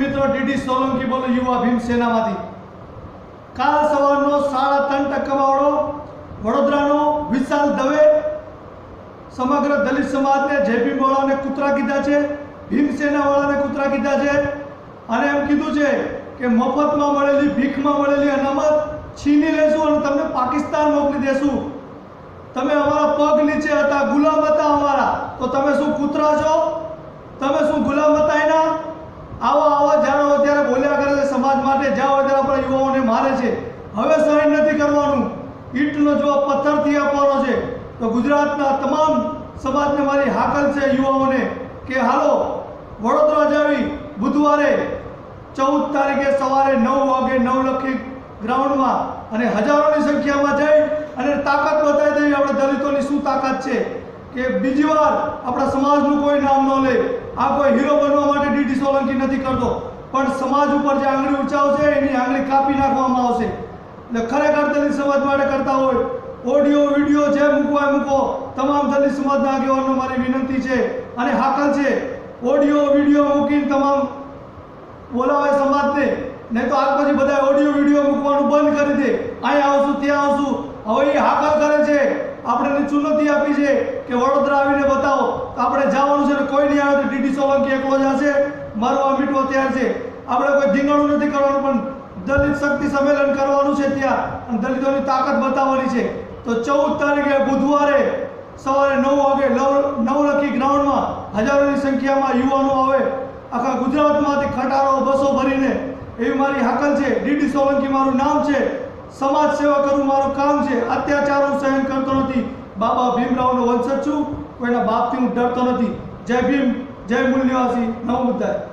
મિત્રો ડીડી સોલંકી બોલો યુવા ભીમ સેનામાંથી। કાલ સવારનો 3.5% વાળો વડોદરાનો વિશાલ દવે સમગ્ર દલિત સમાજને જય ભીમ વાળાને કૂતરા કીધા છે, ભીમ સેના વાળાને કૂતરા કીધા છે અને એમ કીધું છે કે મફતમાં મળેલી ભીખમાં મળેલી અનામત છીની લેશું અને તમને પાકિસ્તાન મોકલી દેશું। તમે અમારા પગ નીચે હતા, ગુલામ હતા અમારા, તો તમે શું કૂતરા છો? તમે શું ગુલામ હતા એના? આવા જ્યારે હોય ત્યારે બોલ્યા કરે છે સમાજ માટે, જ્યાં હોય ત્યારે આપણા યુવાઓને મારે છે। હવે સહન નથી કરવાનું, ઈંટનો જવાબ પથ્થરથી આપવાનો છે। તો ગુજરાતના તમામ સમાજને મારી હાકલ છે યુવાઓને કે હાલો વડોદરા જાવી બુધવારે 14 તારીખે સવારે 9 વાગે નવલખી ગ્રાઉન્ડમાં અને હજારોની સંખ્યામાં જઈ અને તાકાત બતાવી દેવી આપણે દલિતોની શું તાકાત છે કે બીજી વાર આપણા સમાજનું કોઈ નામ ન લે। આ કોઈ હીરો બનવા માટે ડીડી સોલંકી નથી કરતો, પણ સમાજ ઉપર જે આંગળી ઉંચાવશે એની આંગળી કાપી નાખવામાં આવશે। એટલે ખરેખર દલિત સમાજ માટે કરતા હોય ઓડિયો વિડીયો જે મૂકવા મૂકો, તમામ દલિત સમાજના આગેવાનો મારી વિનંતી છે અને હાકલ છે, ઓડિયો વિડીયો મૂકીને તમામ બોલાવે સમાજને, નહીં તો આજ પછી બધા ઓડિયો વિડીયો મૂકવાનું બંધ કરી દે, અહીં આવશું ત્યાં આવશું। હવે એ હાકલ કરે છે, આપણે ચુનૌતી આપી છે કે વડોદરા આવીને બતાવો, તો આપણે જવાનું છે ને કોઈ નહીં આવે તો ડીડી સોલંકી એકલો જશે, મરવા મીટવા તૈયાર છે। આપણે કોઈ ધીંગાણું નથી કરવાનું, પણ દલિત શક્તિ સંમેલન કરવાનું છે ત્યાં અને દલિતોની તાકાત બતાવવાની છે। તો 14 તારીખે બુધવારે સવારે 9 વાગે નવલખી ગ્રાઉન્ડમાં હજારોની સંખ્યામાં યુવાનો આવે, આખા ગુજરાતમાંથી ખટારો બસો ભરીને, એવી મારી હાકલ છે। ડીડી સોલંકી મારું નામ છે, સમાજ સેવા કરવું મારું કામ છે, અત્યાચાર હું સહન કરતો નથી, બાબા ભીમરાવનો વંશજ છું, કોઈના બાપથી હું ડરતો નથી। જય ભીમ, જય મૂલ નિવાસી, નમો બુદ્ધાય।